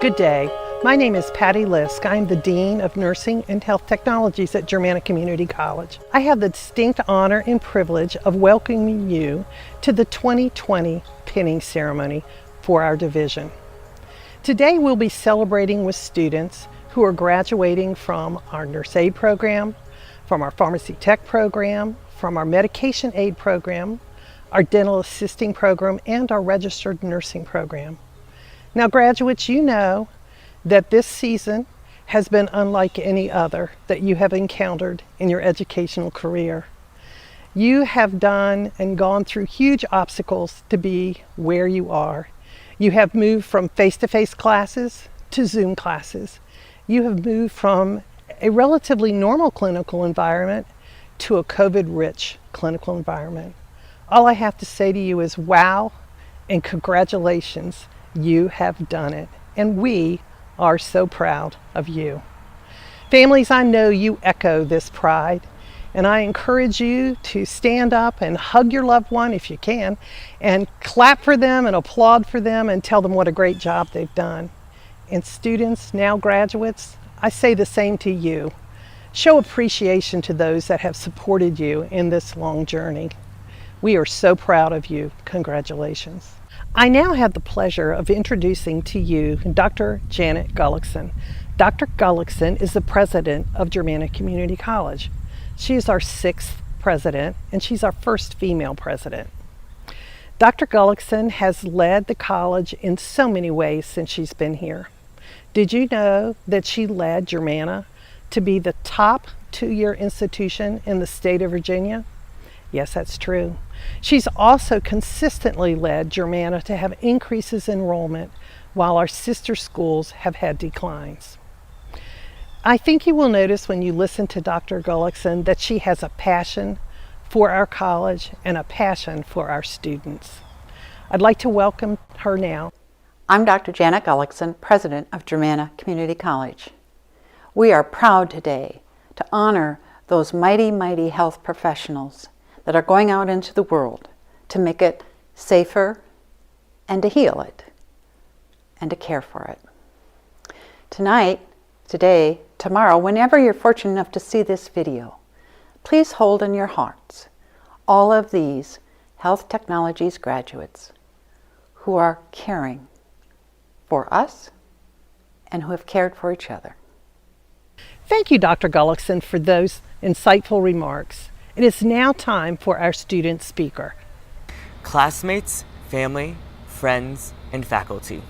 Good day. My name is Patty Lisk. I'm the Dean of Nursing and Health Technologies at Germanna Community College. I have the distinct honor and privilege of welcoming you to the 2020 pinning ceremony for our division. Today we'll be celebrating with students who are graduating from our nurse aid program, from our pharmacy tech program, from our medication aid program, our dental assisting program, and our registered nursing program. Now graduates, you know that this season has been unlike any other that you have encountered in your educational career. You have done and gone through huge obstacles to be where you are. You have moved from face-to-face classes to Zoom classes. You have moved from a relatively normal clinical environment to a COVID-rich clinical environment. All I have to say to you is wow and congratulations, you have done it. And we are so proud of you. Families, I know you echo this pride, and I encourage you to stand up and hug your loved one if you can, and clap for them and applaud for them and tell them what a great job they've done. And students, now graduates, I say the same to you. Show appreciation to those that have supported you in this long journey. We are so proud of you. Congratulations. I now have the pleasure of introducing to you Dr. Janet Gullickson. Dr. Gullickson is the president of Germanna Community College. She is our 6th president, and she's our first female president. Dr. Gullickson has led the college in so many ways since she's been here. Did you know that she led Germanna to be the top 2-year institution in the state of Virginia? Yes, that's true. She's also consistently led Germanna to have increases in enrollment while our sister schools have had declines. I think you will notice when you listen to Dr. Gullickson that she has a passion for our college and a passion for our students. I'd like to welcome her now. I'm Dr. Janet Gullickson, President of Germanna Community College. We are proud today to honor those mighty, mighty health professionals that are going out into the world to make it safer and to heal it and to care for it. Tonight, today, tomorrow, whenever you're fortunate enough to see this video, please hold in your hearts all of these health technologies graduates who are caring for us and who have cared for each other. Thank you, Dr. Gullickson, for those insightful remarks. It is now time for our student speaker. Classmates, family, friends, and faculty,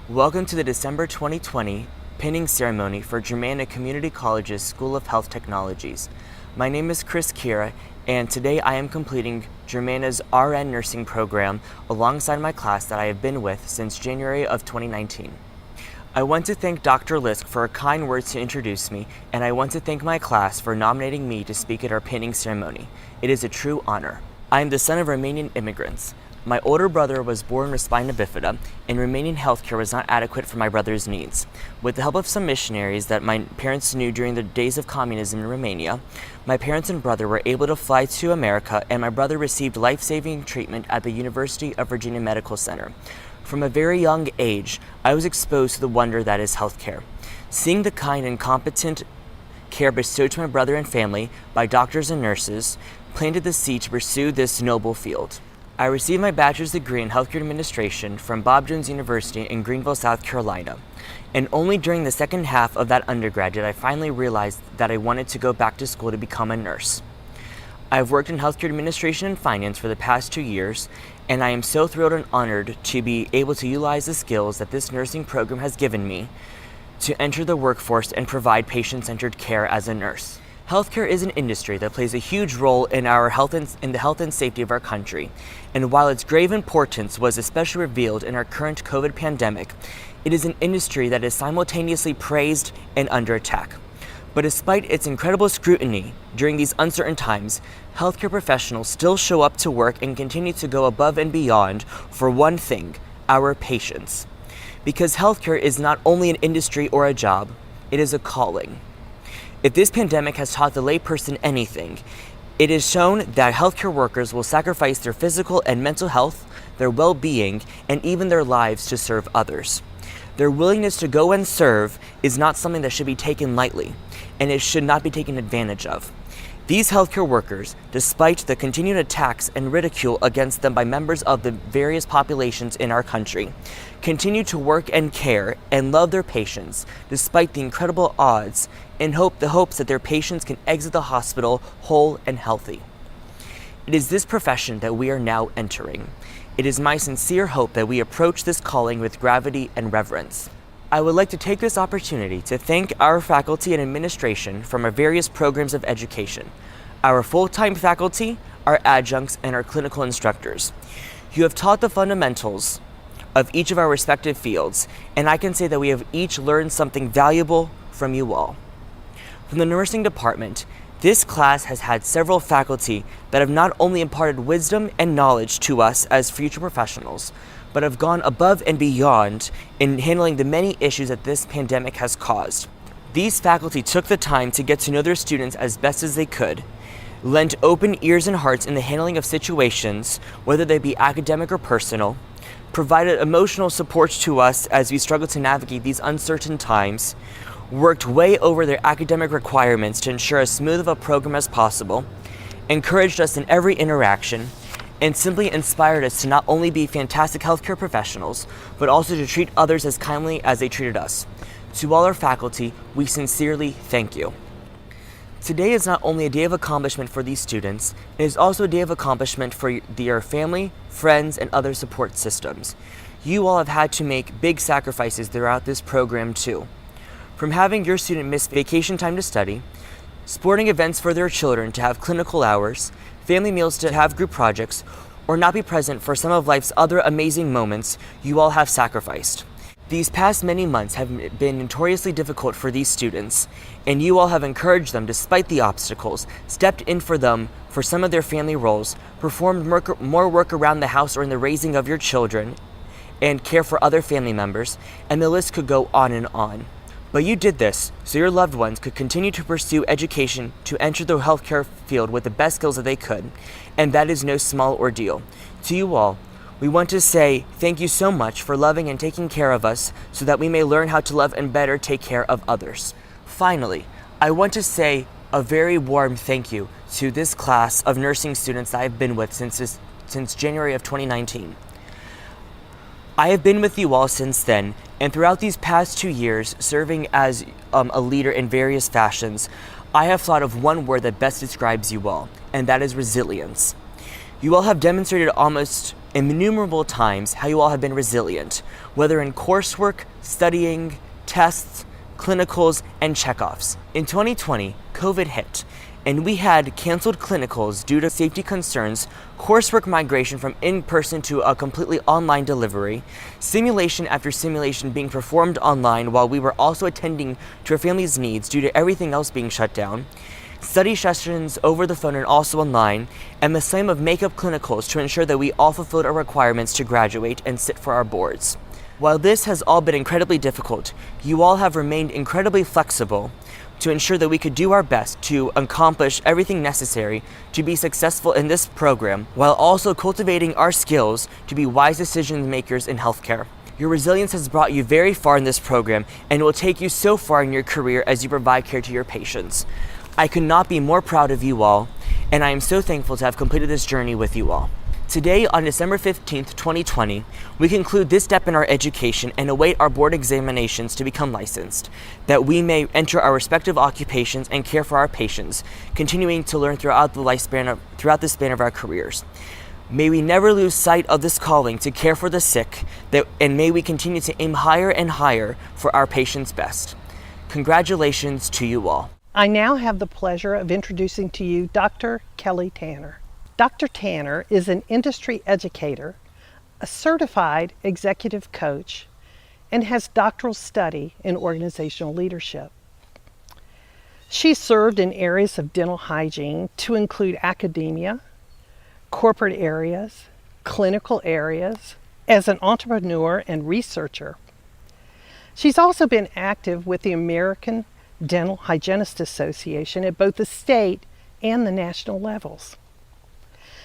welcome to the December 2020 pinning ceremony for Germanna Community College's School of Health Technologies. My name is Chris Kira, and today I am completing Germanna's RN nursing program alongside my class that I have been with since January of 2019. I want to thank Dr. Lisk for her kind words to introduce me, and I want to thank my class for nominating me to speak at our pinning ceremony. It is a true honor. I am the son of Romanian immigrants. My older brother was born with spina bifida, and Romanian healthcare was not adequate for my brother's needs. With the help of some missionaries that my parents knew during the days of communism in Romania, my parents and brother were able to fly to America, and my brother received life-saving treatment at the University of Virginia Medical Center. From a very young age, I was exposed to the wonder that is healthcare. Seeing the kind and competent care bestowed to my brother and family by doctors and nurses planted the seed to pursue this noble field. I received my bachelor's degree in healthcare administration from Bob Jones University in Greenville, South Carolina. And only during the second half of that undergrad did I finally realize that I wanted to go back to school to become a nurse. I've worked in healthcare administration and finance for the past 2 years, and I am so thrilled and honored to be able to utilize the skills that this nursing program has given me to enter the workforce and provide patient-centered care as a nurse. Healthcare is an industry that plays a huge role in the health and safety of our country, and while its grave importance was especially revealed in our current COVID pandemic, it is an industry that is simultaneously praised and under attack. But despite its incredible scrutiny during these uncertain times, healthcare professionals still show up to work and continue to go above and beyond for one thing, our patients. Because healthcare is not only an industry or a job, it is a calling. If this pandemic has taught the layperson anything, it is shown that healthcare workers will sacrifice their physical and mental health, their well-being, and even their lives to serve others. Their willingness to go and serve is not something that should be taken lightly, and it should not be taken advantage of. These healthcare workers, despite the continued attacks and ridicule against them by members of the various populations in our country, continue to work and care and love their patients despite the incredible odds in the hopes that their patients can exit the hospital whole and healthy. It is this profession that we are now entering. It is my sincere hope that we approach this calling with gravity and reverence. I would like to take this opportunity to thank our faculty and administration from our various programs of education, our full-time faculty, our adjuncts, and our clinical instructors. You have taught the fundamentals of each of our respective fields, and I can say that we have each learned something valuable from you all. From the nursing department, this class has had several faculty that have not only imparted wisdom and knowledge to us as future professionals, but have gone above and beyond in handling the many issues that this pandemic has caused. These faculty took the time to get to know their students as best as they could, lent open ears and hearts in the handling of situations, whether they be academic or personal, provided emotional support to us as we struggle to navigate these uncertain times, worked way over their academic requirements to ensure as smooth of a program as possible, encouraged us in every interaction, and simply inspired us to not only be fantastic healthcare professionals, but also to treat others as kindly as they treated us. To all our faculty, we sincerely thank you. Today is not only a day of accomplishment for these students, it is also a day of accomplishment for your family, friends, and other support systems. You all have had to make big sacrifices throughout this program too. From having your student miss vacation time to study, sporting events for their children to have clinical hours, family meals to have group projects, or not be present for some of life's other amazing moments, you all have sacrificed. These past many months have been notoriously difficult for these students, and you all have encouraged them despite the obstacles, stepped in for them for some of their family roles, performed more work around the house or in the raising of your children, and care for other family members, and the list could go on and on. But you did this so your loved ones could continue to pursue education to enter the healthcare field with the best skills that they could, and that is no small ordeal. To you all, we want to say thank you so much for loving and taking care of us so that we may learn how to love and better take care of others. Finally, I want to say a very warm thank you to this class of nursing students that I've been with since January of 2019. I have been with you all since then, and throughout these past 2 years, serving as a leader in various fashions, I have thought of one word that best describes you all, and that is resilience. You all have demonstrated almost innumerable times how you all have been resilient, whether in coursework, studying, tests, clinicals, and checkoffs. In 2020, COVID hit, and we had canceled clinicals due to safety concerns, coursework migration from in-person to a completely online delivery, simulation after simulation being performed online while we were also attending to our family's needs due to everything else being shut down, study sessions over the phone and also online, and the same of makeup clinicals to ensure that we all fulfilled our requirements to graduate and sit for our boards. While this has all been incredibly difficult, you all have remained incredibly flexible to ensure that we could do our best to accomplish everything necessary to be successful in this program, while also cultivating our skills to be wise decision makers in healthcare. Your resilience has brought you very far in this program and will take you so far in your career as you provide care to your patients. I could not be more proud of you all, and I am so thankful to have completed this journey with you all. Today, on December 15th, 2020, we conclude this step in our education and await our board examinations to become licensed, that we may enter our respective occupations and care for our patients, continuing to learn throughout the span of our careers. May we never lose sight of this calling to care for the sick, and may we continue to aim higher and higher for our patients' best. Congratulations to you all. I now have the pleasure of introducing to you Dr. Kelly Tanner. Dr. Tanner is an industry educator, a certified executive coach, and has doctoral study in organizational leadership. She served in areas of dental hygiene to include academia, corporate areas, clinical areas, as an entrepreneur and researcher. She's also been active with the American Dental Hygienists Association at both the state and the national levels.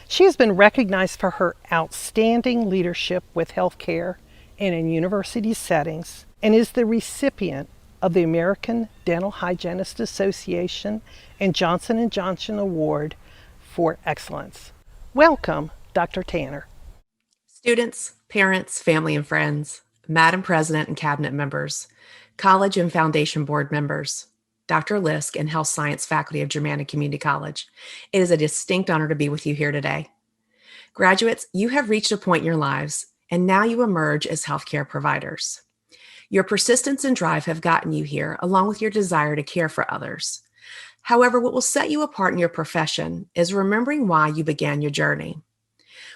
She has been recognized for her outstanding leadership with healthcare and in university settings, and is the recipient of the American Dental Hygienist Association and Johnson & Johnson Award for Excellence. Welcome, Dr. Tanner. Students, parents, family and friends, Madam President and Cabinet members, College and Foundation Board members, Dr. Lisk and Health Science faculty of Germanna Community College, it is a distinct honor to be with you here today. Graduates, you have reached a point in your lives, and now you emerge as healthcare providers. Your persistence and drive have gotten you here, along with your desire to care for others. However, what will set you apart in your profession is remembering why you began your journey.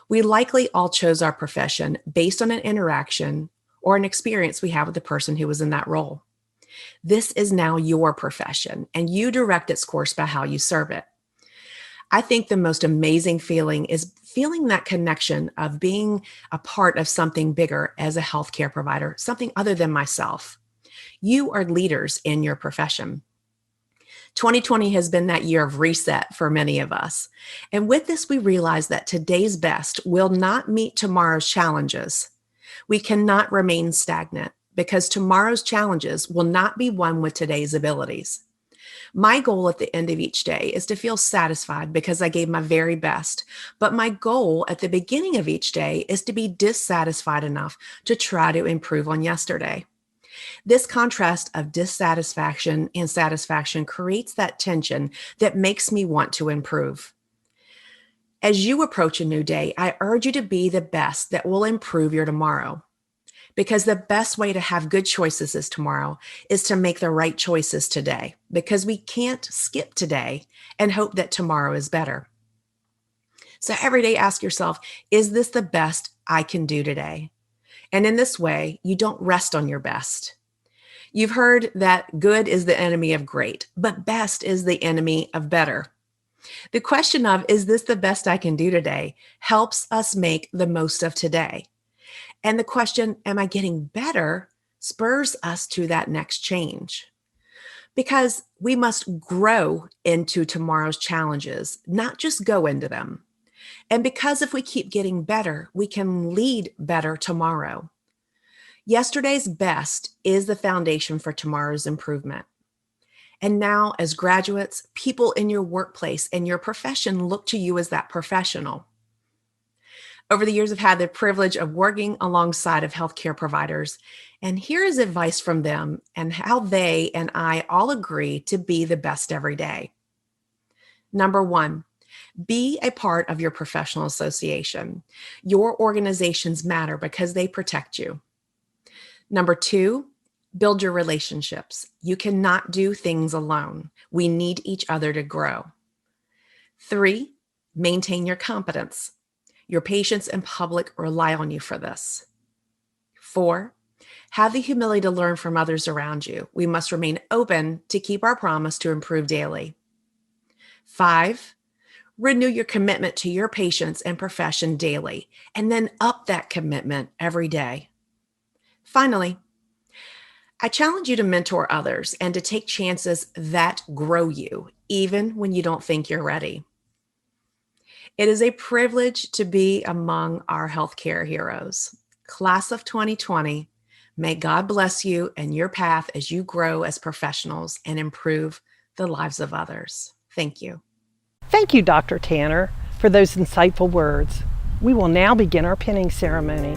We likely all chose our profession based on an interaction or an experience we had with the person who was in that role. This is now your profession, and you direct its course by how you serve it. I think the most amazing feeling is feeling that connection of being a part of something bigger as a healthcare provider, something other than myself. You are leaders in your profession. 2020 has been that year of reset for many of us. And with this, we realize that today's best will not meet tomorrow's challenges. We cannot remain stagnant because tomorrow's challenges will not be won with today's abilities. My goal at the end of each day is to feel satisfied because I gave my very best. But my goal at the beginning of each day is to be dissatisfied enough to try to improve on yesterday. This contrast of dissatisfaction and satisfaction creates that tension that makes me want to improve. As you approach a new day, I urge you to be the best that will improve your tomorrow. Because the best way to have good choices is tomorrow is to make the right choices today, because we can't skip today and hope that tomorrow is better. So every day ask yourself, is this the best I can do today? And in this way, you don't rest on your best. You've heard that good is the enemy of great, but best is the enemy of better. The question of, is this the best I can do today, helps us make the most of today. And the question, am I getting better, spurs us to that next change. Because we must grow into tomorrow's challenges, not just go into them. And because if we keep getting better, we can lead better tomorrow. Yesterday's best is the foundation for tomorrow's improvement. And now, as graduates, people in your workplace and your profession look to you as that professional. Over the years, I've had the privilege of working alongside of healthcare providers, and here is advice from them and how they and I all agree to be the best every day. Number one, be a part of your professional association. Your organizations matter because they protect you. Number two, build your relationships. You cannot do things alone. We need each other to grow. Three, maintain your competence. Your patients and public rely on you for this. Four, have the humility to learn from others around you. We must remain open to keep our promise to improve daily. Five, renew your commitment to your patients and profession daily, and then up that commitment every day. Finally, I challenge you to mentor others and to take chances that grow you, even when you don't think you're ready. It is a privilege to be among our healthcare heroes. Class of 2020, may God bless you and your path as you grow as professionals and improve the lives of others. Thank you. Thank you, Dr. Tanner, for those insightful words. We will now begin our pinning ceremony.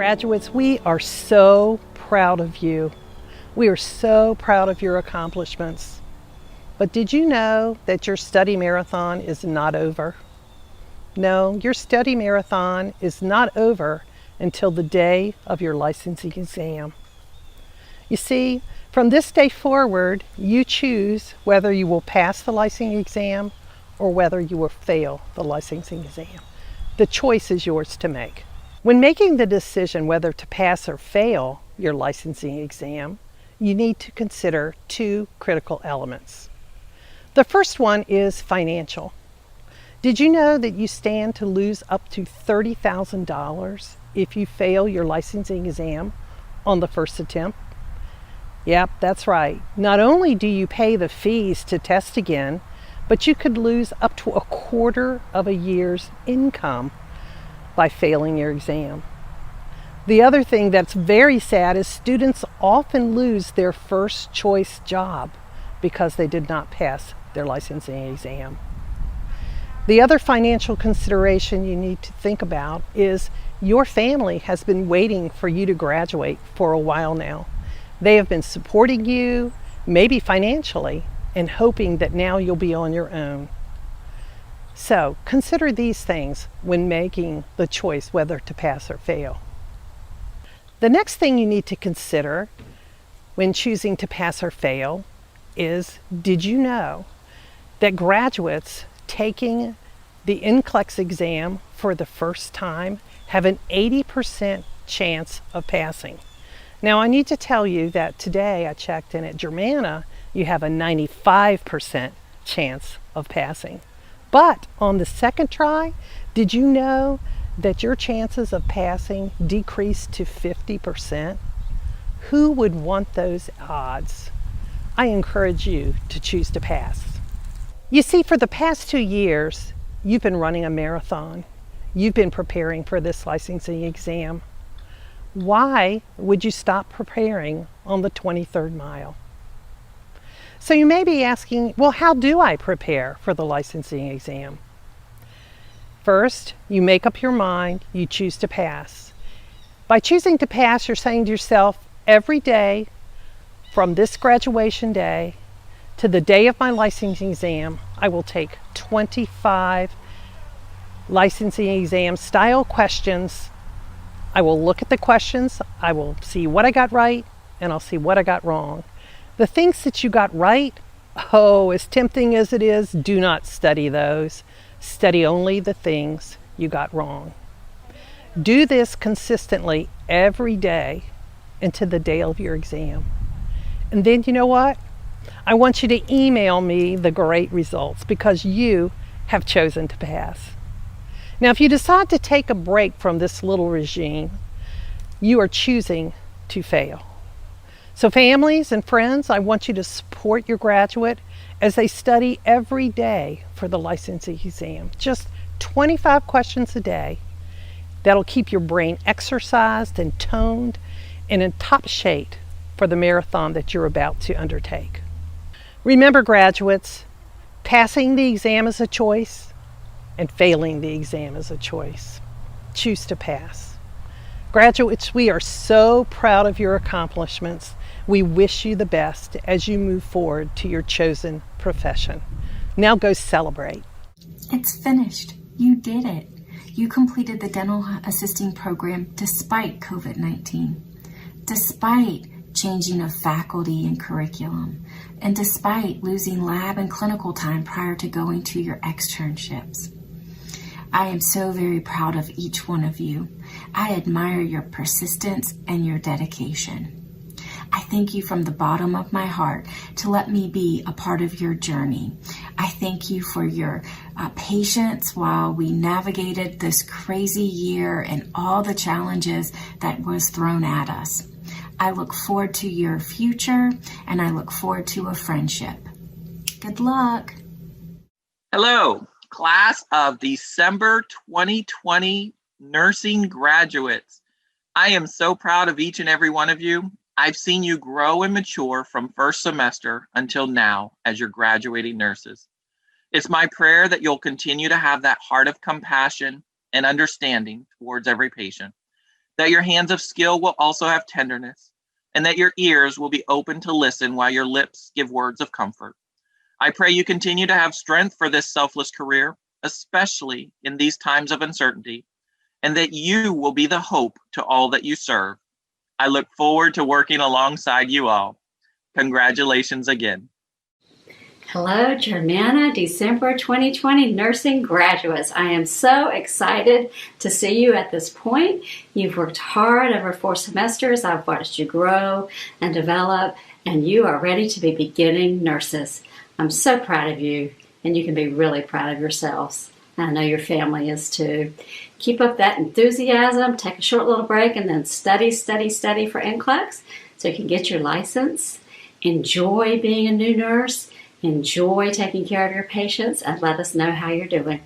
Graduates, we are so proud of you. We are so proud of your accomplishments. But did you know that your study marathon is not over? No, your study marathon is not over until the day of your licensing exam. You see, from this day forward, you choose whether you will pass the licensing exam or whether you will fail the licensing exam. The choice is yours to make. When making the decision whether to pass or fail your licensing exam, you need to consider two critical elements. The first one is financial. Did you know that you stand to lose up to $30,000 if you fail your licensing exam on the first attempt? Yep, that's right. Not only do you pay the fees to test again, but you could lose up to a quarter of a year's income by failing your exam. The other thing that's very sad is students often lose their first choice job because they did not pass their licensing exam. The other financial consideration you need to think about is your family has been waiting for you to graduate for a while now. They have been supporting you, maybe financially, and hoping that now you'll be on your own. So consider these things when making the choice whether to pass or fail. The next thing you need to consider when choosing to pass or fail is, did you know that graduates taking the NCLEX exam for the first time have an 80% chance of passing? Now, I need to tell you that today I checked in at Germanna, you have a 95% chance of passing. But on the second try, did you know that your chances of passing decrease to 50%? Who would want those odds? I encourage you to choose to pass. You see, for the past 2 years, you've been running a marathon. You've been preparing for this licensing exam. Why would you stop preparing on the 23rd mile? So you may be asking, well, how do I prepare for the licensing exam? First, you make up your mind, you choose to pass. By choosing to pass, you're saying to yourself, every day from this graduation day to the day of my licensing exam, I will take 25 licensing exam style questions. I will look at the questions, I will see what I got right, and I'll see what I got wrong. The things that you got right, oh, as tempting as it is, do not study those. Study only the things you got wrong. Do this consistently every day until the day of your exam. And then you know what? I want you to email me the great results because you have chosen to pass. Now, if you decide to take a break from this little regime, you are choosing to fail. So families and friends, I want you to support your graduate as they study every day for the licensing exam. Just 25 questions a day. That'll keep your brain exercised and toned and in top shape for the marathon that you're about to undertake. Remember, graduates, passing the exam is a choice and failing the exam is a choice. Choose to pass. Graduates, we are so proud of your accomplishments. We wish you the best as you move forward to your chosen profession. Now go celebrate. It's finished. You did it. You completed the dental assisting program despite COVID-19, despite changing of faculty and curriculum, and despite losing lab and clinical time prior to going to your externships. I am so very proud of each one of you. I admire your persistence and your dedication. I thank you from the bottom of my heart to let me be a part of your journey. I thank you for your patience while we navigated this crazy year and all the challenges that was thrown at us. I look forward to your future and I look forward to a friendship. Good luck. Hello, class of December 2020 nursing graduates. I am so proud of each and every one of you. I've seen you grow and mature from first semester until now as you're graduating nurses. It's my prayer that you'll continue to have that heart of compassion and understanding towards every patient. that your hands of skill will also have tenderness, and that your ears will be open to listen while your lips give words of comfort. I pray you continue to have strength for this selfless career, especially in these times of uncertainty, and that you will be the hope to all that you serve. I look forward to working alongside you all. Congratulations again. Hello, Germanna, December 2020 nursing graduates. I am so excited to see you at this point. You've worked hard over 4 semesters. I've watched you grow and develop, and you are ready to be beginning nurses. I'm so proud of you, and you can be really proud of yourselves. I know your family is too. Keep up that enthusiasm, take a short little break, and then study for NCLEX so you can get your license. Enjoy being a new nurse. Enjoy taking care of your patients, and let us know how you're doing.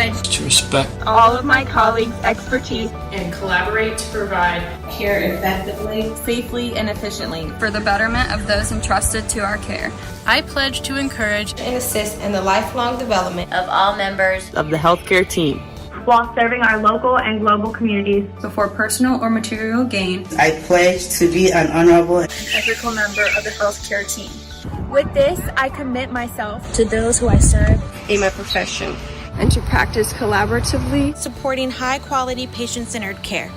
To respect all of my colleagues' expertise and collaborate to provide care effectively, safely, and efficiently for the betterment of those entrusted to our care. I pledge to encourage and assist in the lifelong development of all members of the healthcare team while serving our local and global communities. Before personal or material gain, I pledge to be an honorable and ethical member of the healthcare team. With this, I commit myself to those who I serve in my profession and to practice collaboratively, supporting high-quality patient-centered care.